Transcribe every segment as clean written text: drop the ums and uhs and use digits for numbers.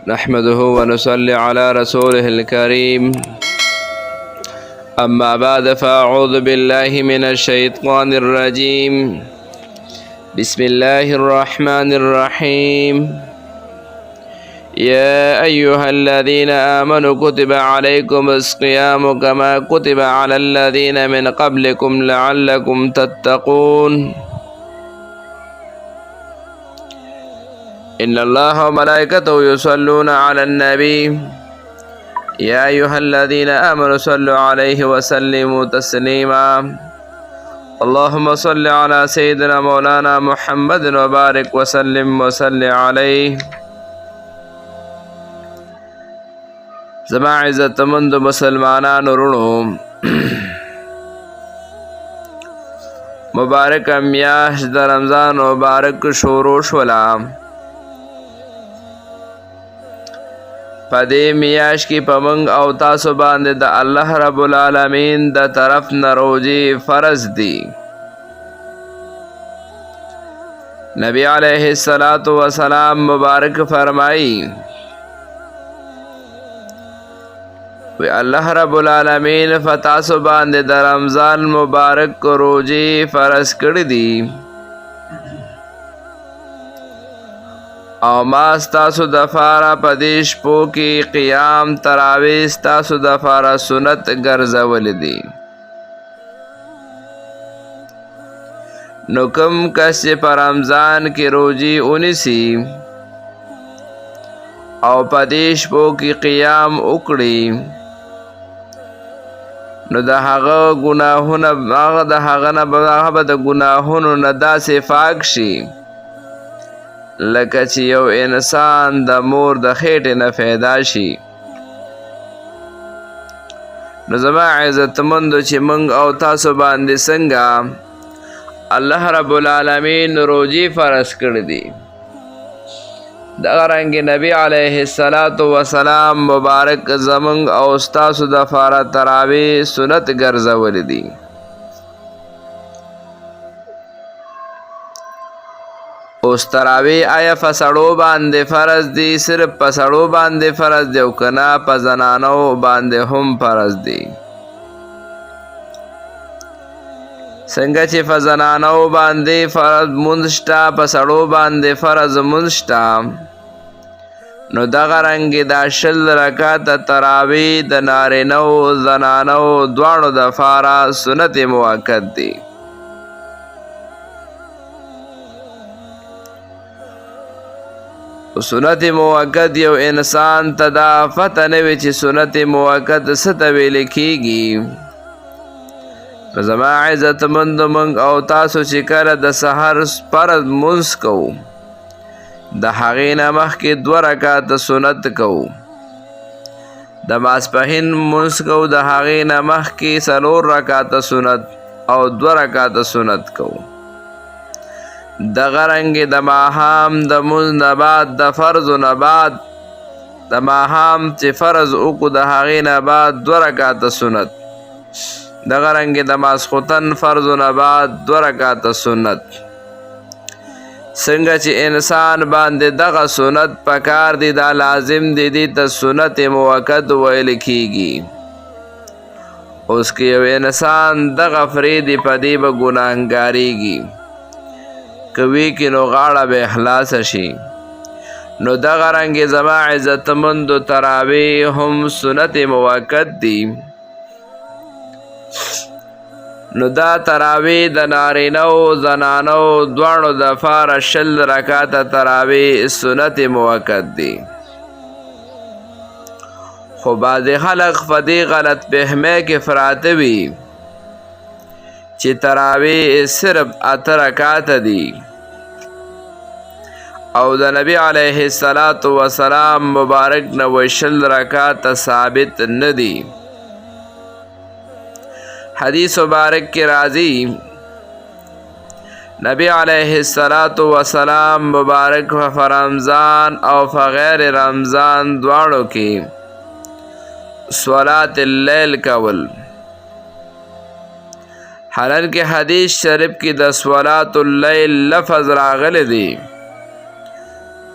نحمده ونصلي على رسوله الكريم. أما بعد فأعوذ بالله من الشيطان الرجيم. بسم الله الرحمن الرحيم. يا أيها الذين آمنوا كتب عليكم الصيام كما كتب على الذين من قبلكم لعلكم تتقون. إن الله وملائكته يصلون على النبي يا أيها الذين آمنوا صلوا عليه وسلموا تسليما. اللهم صل على سيدنا مولانا محمد وبارك وسلم وصل عليه. زما عزتمند مسلمانانو رونو، مبارک میاشت د رمضان مبارک شروع شولا. پدې میاشت کې په موږ او تاسو باندې د الله رب العالمین د طرف نه روزې فرض دي. نبی علیه الصلاة والسلام مبارک فرمایي وی الله رب العالمین فتاسو باندې د رمضان مبارک روزې فرض کړې دي او ما ستاسو دفاره په دې شپو کې قیام تراویح ستاسو دفاره سنت ګرځولې دي. نو کوم کس چې په رمضان کې روزې ونیسي او په دې شپو کې قیام وکړي نو د هغه ګناهونه هغه به د ګناهونو نه داسې پاک شي لکه چې یو انسان د مور د خېټې نه پیدا شي. نو زما عزتمندو چې موږ او تاسو باندې څنګه الله رب العالمین روزې فرض کړې دي، دغه رنګې نبی علیه الصلاة والسلام مبارک زموږ او ستاسو دپاره تراویح سنت ګرځولې دي. اوس تراویح آیا په سړو باندې فرض دي؟ صرف په سړو باندې فرض دي او که نه په زنانو باندې هم فرض دي. څنګه چې په زنانو باندې فرض مونځ شته، په سړو باندې فرض مونځ شته، نو دغه رنګې دا 20 رکعته تراویح د نارینو زنانو دواړو دپاره سنت موقت دي. سنت موقت یو انسان ته دا پته نه وي چې سنت موقت څه ته ویل کېږي. نو زما عزتمندو موږ او تاسو چې کله د سحر فرض مونځ کوو د هغې نه مخکې 2 رکعته سنت کوو، د ماسپښین مونځ کوو د هغې نه مخکې 4 رکعته سنت او 2 رکعته سنت کوو. دغه رنګې د ماښام د مونځ نه بعد د فرضو نه بعد د ماښام چې فرض وکړو د هغې نه بعد 2 رکعته سنت، دغه رنګې د ماسخوتن فرضو نه بعد 2 رکعته سنت. څنګه چې انسان باندې دغه سنت پکار دي، دا لازم دي، دې ته سنت موقت ویل کېږي. اوس که یو انسان دغه فریدي په دې به ګناهګاریږي، کوي کې نو غاړه به اخلاص شي. نو دغه رنګې زما عزتمندو تراویح هم سنت موقت دي. نو دا تراویح د نارینو زنانو دواړو دپاره 20 رکعته تراویح سنت موقت دي. خو بعضې خلک په دې غلط فهمۍ کې پراته وي چې تراویح صرف 8 رکعته دي او د نبی علیه الصلاة والسلام مبارک نه 20 رکعته ثابت نه دي. حدیث مبارک کې راځي نبی علیه الصلاة والسلام مبارک په رمضان او په غیر رمضان دواړو کې صلات اللیل کول. حالانکه حدیث شریف کې د صلات اللیل لفظ راغلی دی،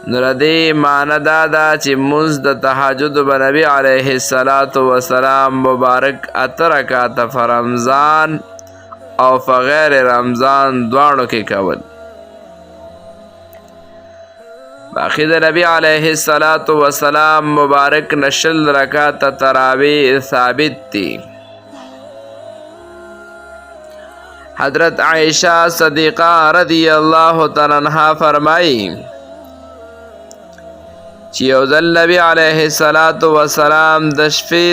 نو ردی معنی دا دا چې منځ د تهجد به نبی علیه السلام مبارک 8 رکعاته په رمضان او په غیر رمضان دواړو کې کول. باقی د نبی علیه السلام مبارک نشل رکعاته تراویح ثابت دی. حضرت عائشہ صدیقہ رضی اللہ تعالی عنہا فرمائی چې یو ځل نبی علیه السلام د شپې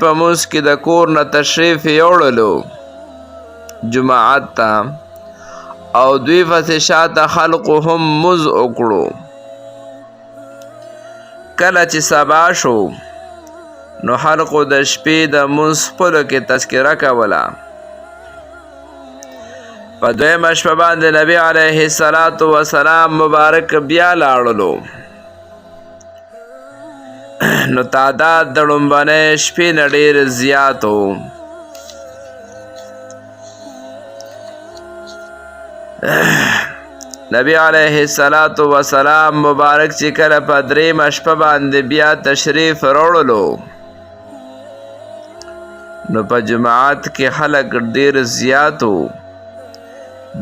په مونځ کې د کور نه تشریف یوړلو جماعت ته او دوی پسې شاته خلقو هم مونځ وکړو. کله چې سبا شو نو خلقو د شپې د مونځ خپلو کې تذکره کوله. په دویمه شپه باندې نبی علیه السلام مبارک بیا لاړلو. نو تعداد د لومبنۍ شپې نه ډېر زیات و. نبی علیه السلام مبارک چې کله په درېیمه شپه باندې بیا تشریف راوړلو نو په جماعت کې خلک ډېر زیات و.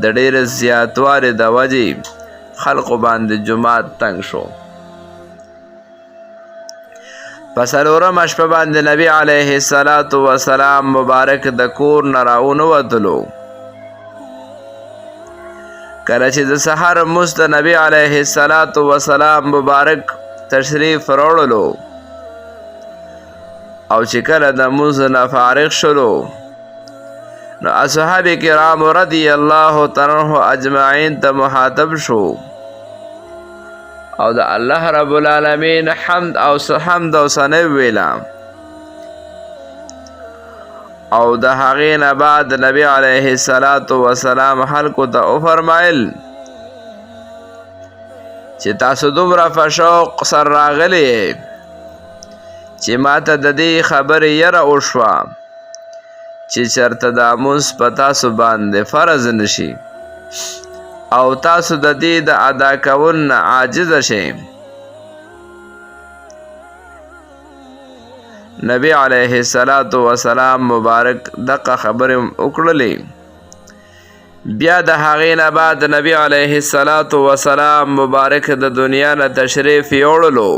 د ډېر زیاتوالي د وجې خلقو باندې جماعت تنګ شو. په څلورمه شپه باندې نبی علیه السلام مبارک د کور نه راونوتلو. کله چې د سحر لمونځ د نبی علیه السلام مبارک تشریف راوړلو او چې کله د لمونځ نه فارغ شلو نو اصحاب کرام رضی اللہ تعالی عنہ اجمعین ته مخاطب شو او د الله رب العالمین حمد او ثنا ویلا او د هغې نه بعد نبی علیه السلام خلکو ته وفرمایل چې تاسو دومره په شوق سره راغلي چې ماته د دې خبرې یره وشوه چې چرته دا لمونځ په تاسو باندې فرض نشي او تاسو د دې د ادا کولو نه عاجزه شئ. نبی علیه السلام مبارک دغه خبرې وکړلې. بیا د هغې نه بعد نبی علیه السلام مبارک د دنیا نه تشریف یوړلو.